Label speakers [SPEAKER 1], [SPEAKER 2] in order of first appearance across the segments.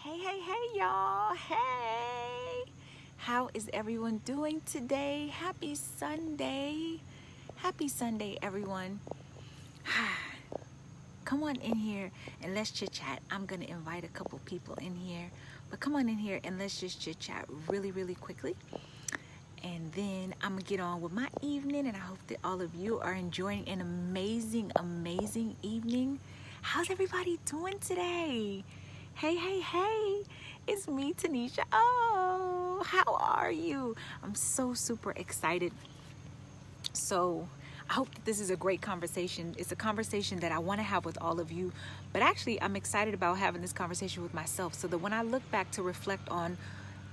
[SPEAKER 1] Hey, y'all. Hey. How is everyone doing today? Happy Sunday. Happy Sunday, everyone. Come on in here and let's chit chat. I'm going to invite a couple people in here, but come on in here and let's just chit chat really quickly. And then I'm going to get on with my evening, and I hope that all of you are enjoying an amazing evening. How's everybody doing today? Hey, it's me, Tuniscia. Oh, how are you? I'm so super excited. So I hope that this is a great conversation. It's a conversation that I want to have with all of you, but actually I'm excited about having this conversation with myself so that when I look back to reflect on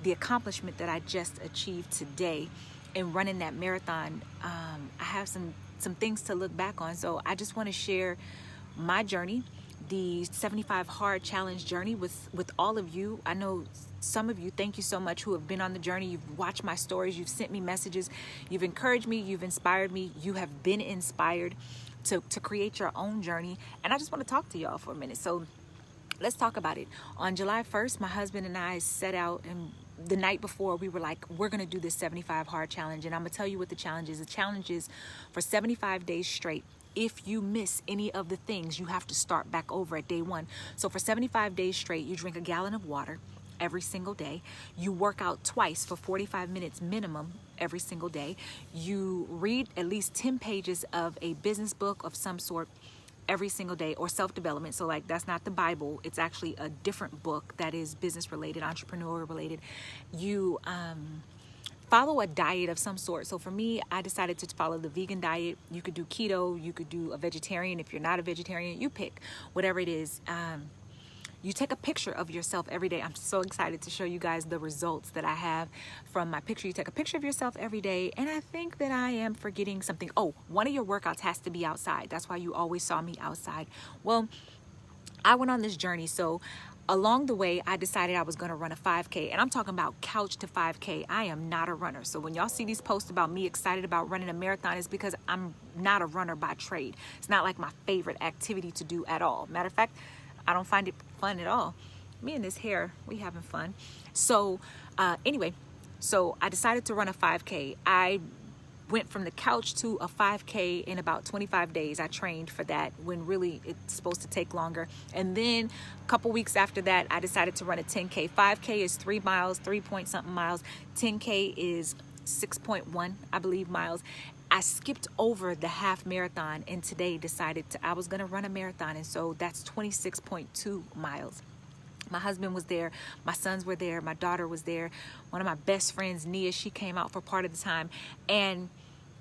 [SPEAKER 1] the accomplishment that I just achieved today in running that marathon, I have some things to look back on. So I just want to share my journey, the 75 hard challenge journey with all of you. I know some of you, thank you so much, who have been on the journey. You've watched my stories, you've sent me messages, you've encouraged me, you've inspired me, you have been inspired to create your own journey. And I just want to talk to y'all for a minute. So let's talk about it. On July 1st, my husband and I set out, and the night before we were like, we're going to do this 75 hard challenge. And I'm going to tell you what the challenge is. The challenge is for 75 days straight. If you miss any of the things, you have to start back over at day one. So for 75 days straight, you drink a gallon of water every single day. You work out twice for 45 minutes minimum every single day. You read at least 10 pages of a business book of some sort every single day, or self-development. So like, that's not the Bible. It's actually a different book that is business related, entrepreneur related. You follow a diet of some sort. So for me, I decided to follow the vegan diet. You could do keto, you could do a vegetarian. If you're not a vegetarian, you pick whatever it is. You take a picture of yourself every day. I'm so excited to show you guys the results that I have from my picture. You take a picture of yourself every day, and I think that I am forgetting something. Oh, one of your workouts has to be outside. That's why you always saw me outside. Well, I went on this journey. So along the way, I decided I was going to run a 5K, and I'm talking about couch to 5K. I am not a runner. So when y'all see these posts about me excited about running a marathon, it's because I'm not a runner by trade. It's not like my favorite activity to do at all. Matter of fact, I don't find it fun at all. Me and this hair, we having fun. So anyway, so I decided to run a 5K. I went from the couch to a 5K in about 25 days. I trained for that when really it's supposed to take longer. And then a couple weeks after that, I decided to run a 10K. 5K is 3 miles, 3 point something miles. 10K is 6.1, I believe, miles. I skipped over the half marathon and today decided I was going to run a marathon. And so that's 26.2 miles. My husband was there. My sons were there. My daughter was there. One of my best friends, Nia, she came out for part of the time. And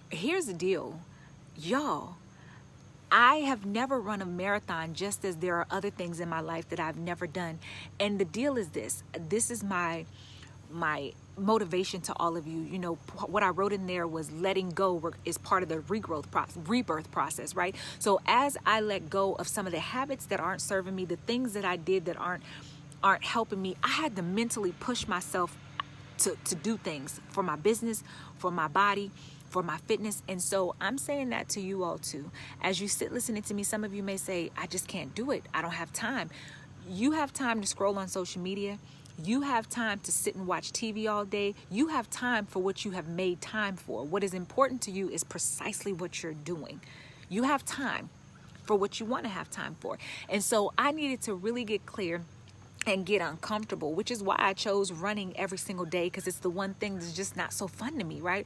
[SPEAKER 1] here's the deal, y'all. I have never run a marathon, just as there are other things in my life that I've never done. And the deal is this. This is my motivation to all of you. You know, what I wrote in there was letting go is part of the rebirth process, right? So as I let go of some of the habits that aren't serving me, the things that I did that aren't helping me, I had to mentally push myself to do things for my business, for my body, for my fitness. And so I'm saying that to you all too. As you sit listening to me, some of you may say, I just can't do it. I don't have time. You have time to scroll on social media. You have time to sit and watch TV all day. You have time for what you have made time for. What is important to you is precisely what you're doing. You have time for what you want to have time for. And so I needed to really get clear and get uncomfortable, which is why I chose running every single day, because it's the one thing that's just not so fun to me, right?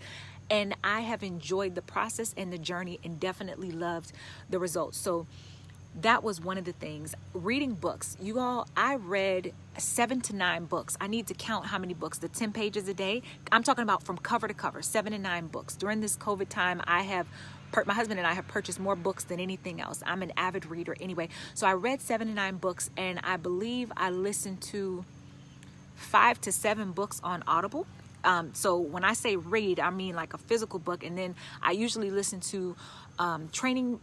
[SPEAKER 1] And I have enjoyed the process and the journey and definitely loved the results. So that was one of the things. Reading books. You all, I read 7 to 9 books. I need to count how many books. The 10 pages a day. I'm talking about from cover to cover, 7 to 9 books. During this COVID time, my husband and I have purchased more books than anything else. I'm an avid reader anyway. So I read 7 to 9 books, and I believe I listened to 5 to 7 books on Audible. So when I say read, I mean like a physical book. And then I usually listen to training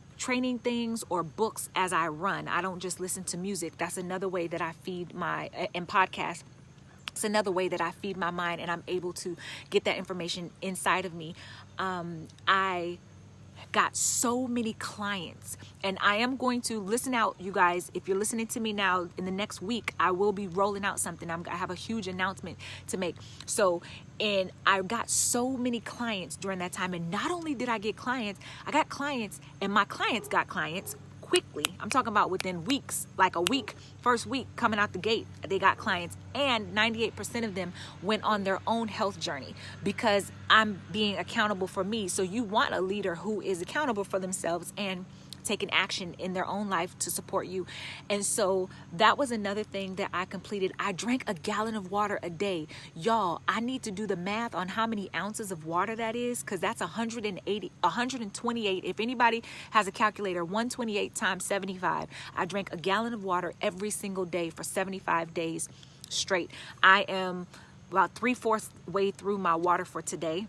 [SPEAKER 1] things or books as I run. I don't just listen to music. That's another way that I feed and podcast. It's another way that I feed my mind, and I'm able to get that information inside of me. I got so many clients. And I am going to listen out, you guys. If you're listening to me now, in the next week, I will be rolling out something. I have a huge announcement to make. So, and I got so many clients during that time. And not only did I get clients, I got clients, and my clients got clients quickly. I'm talking about within weeks, like a week, first week coming out the gate, they got clients, and 98% of them went on their own health journey because I'm being accountable for me. So you want a leader who is accountable for themselves and taking action in their own life to support you. And so that was another thing that I completed. I drank a gallon of water a day. Y'all, I need to do the math on how many ounces of water that is, because that's 128. If anybody has a calculator, 128 times 75. I drank a gallon of water every single day for 75 days straight. I am about 3/4 way through my water for today,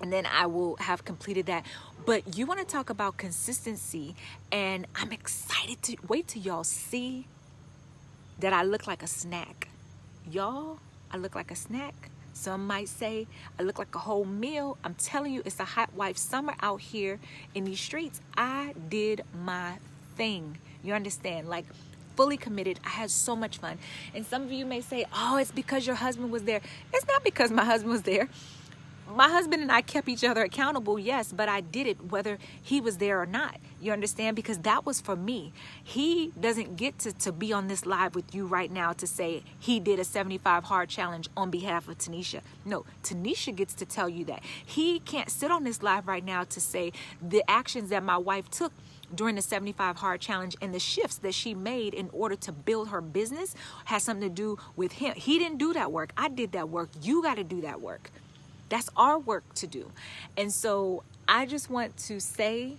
[SPEAKER 1] and then I will have completed that. But you want to talk about consistency, and I'm excited to wait till y'all see that I look like a snack. Y'all, I look like a snack. Some might say I look like a whole meal. I'm telling you, it's a hot wife summer out here in these streets. I did my thing. You understand? Like, fully committed. I had so much fun. And some of you may say, oh, it's because your husband was there. It's not because my husband was there. My husband and I kept each other accountable, yes, but I did it whether he was there or not. You understand? Because that was for me. He doesn't get to be on this live with you right now to say he did a 75 hard challenge on behalf of Tuniscia. No, Tuniscia gets to tell you that. He can't sit on this live right now to say the actions that my wife took during the 75 hard challenge and the shifts that she made in order to build her business has something to do with him. He didn't do that work. I did that work. You got to do that work. That's our work to do. And so I just want to say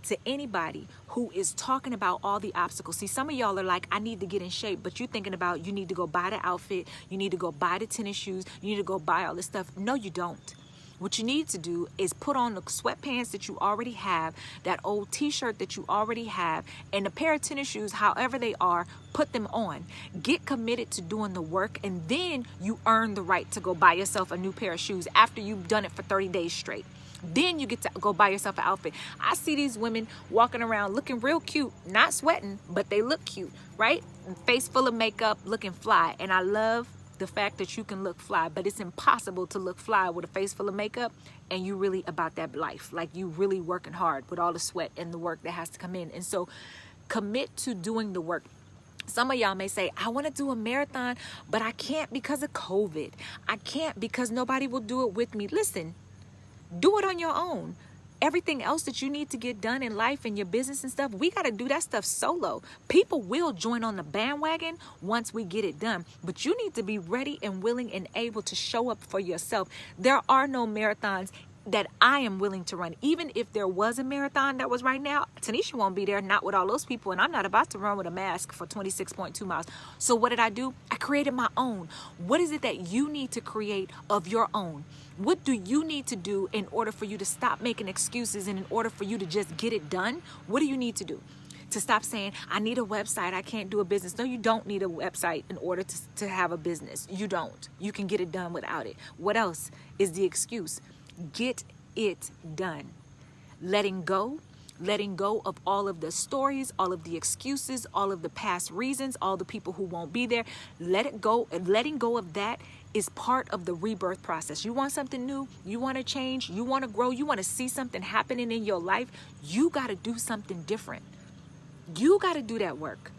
[SPEAKER 1] to anybody who is talking about all the obstacles. See, some of y'all are like, I need to get in shape, but you're thinking about you need to go buy the outfit, you need to go buy the tennis shoes, you need to go buy all this stuff. No, you don't. What you need to do is put on the sweatpants that you already have, that old t-shirt that you already have, and a pair of tennis shoes, however they are, put them on. Get committed to doing the work, and then you earn the right to go buy yourself a new pair of shoes after you've done it for 30 days straight. Then you get to go buy yourself an outfit. I see these women walking around looking real cute, not sweating, but they look cute, right? Face full of makeup, looking fly. And I love the fact that you can look fly, but it's impossible to look fly with a face full of makeup and you really about that life. Like, you really working hard with all the sweat and the work that has to come in. And so commit to doing the work. Some of y'all may say, I want to do a marathon, but I can't because of COVID. I can't because nobody will do it with me. Listen, do it on your own. Everything else that you need to get done in life and your business and stuff, we got to do that stuff solo. People will join on the bandwagon once we get it done, but you need to be ready and willing and able to show up for yourself. There are no marathons that I am willing to run. Even if there was a marathon that was right now, Tuniscia won't be there, not with all those people, and I'm not about to run with a mask for 26.2 miles. So what did I do? I created my own. What is it that you need to create of your own? What do you need to do in order for you to stop making excuses and in order for you to just get it done? What do you need to do? To stop saying, I need a website, I can't do a business. No, you don't need a website in order to have a business. You don't. You can get it done without it. What else is the excuse? Get it done. Letting go of all of the stories, all of the excuses, all of the past reasons, all the people who won't be there. Let it go. Letting go of that is part of the rebirth process. You want something new, you want to change, you want to grow, you want to see something happening in your life, you got to do something different. You got to do that work.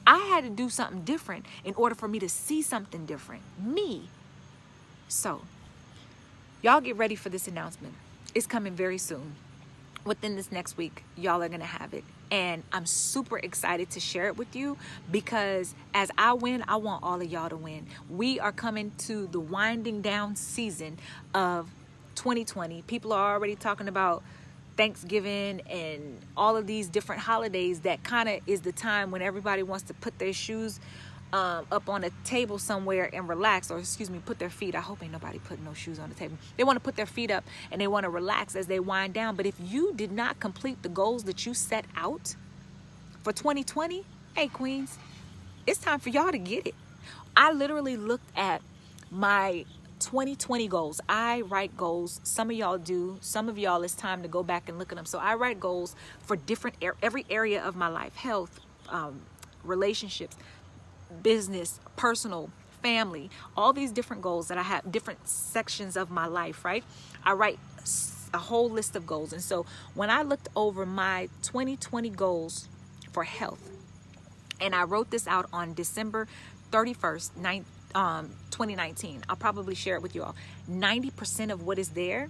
[SPEAKER 1] I had to do something different in order for me to see something different. Me. So, y'all get ready for this announcement. It's coming very soon. Within this next week, y'all are going to have it. And I'm super excited to share it with you because as I win, I want all of y'all to win. We are coming to the winding down season of 2020. People are already talking about Thanksgiving and all of these different holidays. That kind of is the time when everybody wants to put their shoes up on a table somewhere and relax, or excuse me, put their feet. I hope ain't nobody putting no shoes on the table. They want to put their feet up and they want to relax as they wind down. But if you did not complete the goals that you set out for 2020, hey queens, it's time for y'all to get it. I literally looked at my 2020 goals. I write goals. Some of y'all do. Some of y'all, it's time to go back and look at them. So I write goals for different every area of my life: health, relationships, business, personal, family, all these different goals that I have, different sections of my life, right? I write a whole list of goals. And so when I looked over my 2020 goals for health, and I wrote this out on December 31st, 2019. I'll probably share it with you all. 90% of what is there,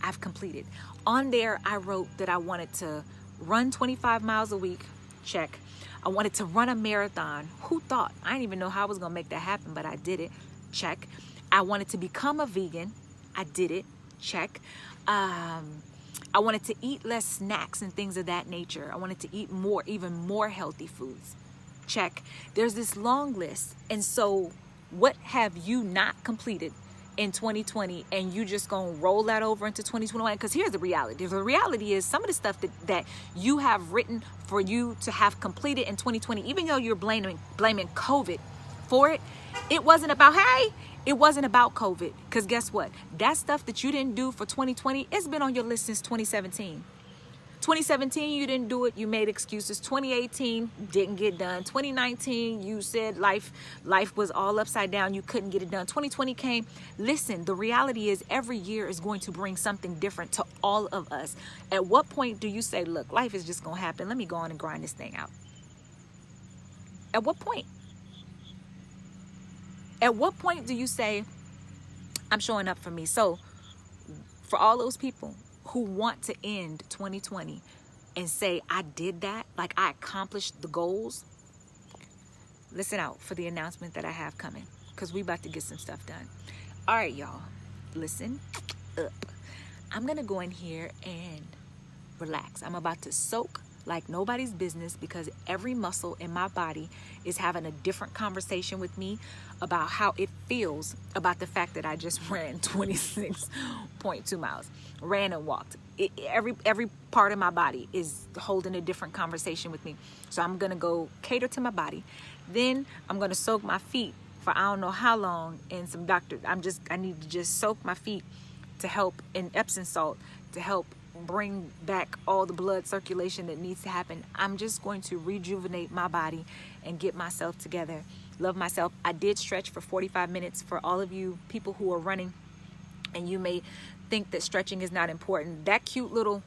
[SPEAKER 1] I've completed. On there, I wrote that I wanted to run 25 miles a week. Check. I wanted to run a marathon. Who thought? I didn't even know how I was going to make that happen, but I did it. Check. I wanted to become a vegan. I did it. Check. I wanted to eat less snacks and things of that nature. I wanted to eat more, even more healthy foods. Check. There's this long list. And so what have you not completed in 2020 and you just gonna roll that over into 2021? Because here's the reality. The reality is some of the stuff that you have written for you to have completed in 2020, even though you're blaming COVID for it, it wasn't about, it wasn't about COVID. Because guess what? That stuff that you didn't do for 2020, it's been on your list since 2017. 2017, you didn't do it. You made excuses. 2018, didn't get done. 2019, you said life was all upside down. You couldn't get it done. 2020 came. Listen, the reality is every year is going to bring something different to all of us. At what point do you say, look, life is just going to happen. Let me go on and grind this thing out? At what point? At what point do you say, I'm showing up for me? So for all those people who want to end 2020 and say, I did that, like I accomplished the goals, listen out for the announcement that I have coming, because we about to get some stuff done. All right, y'all, listen up. I'm gonna go in here and relax. I'm about to soak like nobody's business, because every muscle in my body is having a different conversation with me about how it feels about the fact that I just ran 26.2 miles, ran and walked. Every part of my body is holding a different conversation with me. So I'm gonna go cater to my body. Then I'm gonna soak my feet for I don't know how long in some I need to just soak my feet to help in Epsom salt to help bring back all the blood circulation that needs to happen. I'm just going to rejuvenate my body and get myself together. Love myself. I did stretch for 45 minutes for all of you people who are running and you may think that stretching is not important. That cute little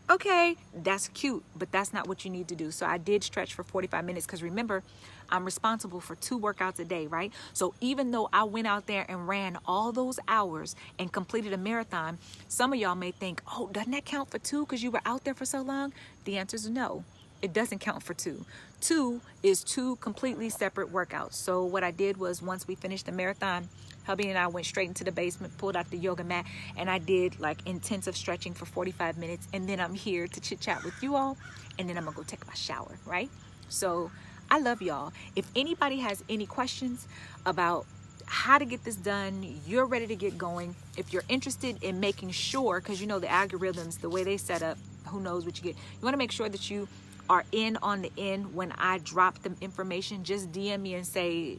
[SPEAKER 1] okay, that's cute, but that's not what you need to do. So I did stretch for 45 minutes because remember, I'm responsible for 2 workouts a day, right? So even though I went out there and ran all those hours and completed a marathon, some of y'all may think, oh, doesn't that count for 2 because you were out there for so long? The answer is no, it doesn't count for 2. 2 is 2 completely separate workouts. So what I did was once we finished the marathon, hubby and I went straight into the basement, pulled out the yoga mat, and I did like intensive stretching for 45 minutes. And then I'm here to chit chat with you all. And then I'm gonna go take my shower, right? So I love y'all. If anybody has any questions about how to get this done, you're ready to get going. If you're interested in making sure, because you know the algorithms, the way they set up, who knows what you get. You wanna make sure that you are in on the end when I drop the information. Just DM me and say,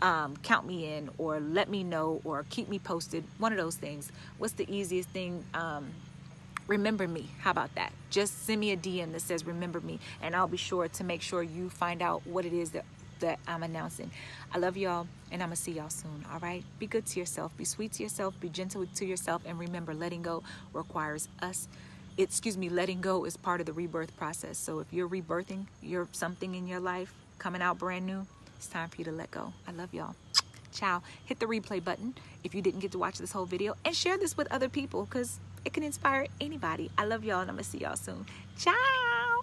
[SPEAKER 1] count me in, or let me know, or keep me posted. One of those things. What's the easiest thing? Remember me. How about that? Just send me a DM that says remember me, and I'll be sure to make sure you find out what it is that I'm announcing. I love y'all, and I'm gonna see y'all soon. All right, be good to yourself, be sweet to yourself, be gentle to yourself, and remember, letting go requires letting go is part of the rebirth process. So if you're rebirthing, you're something in your life coming out brand new, it's time for you to let go. I love y'all. Ciao. Hit the replay button if you didn't get to watch this whole video, and share this with other people because it can inspire anybody. I love y'all, and I'm gonna see y'all soon. Ciao.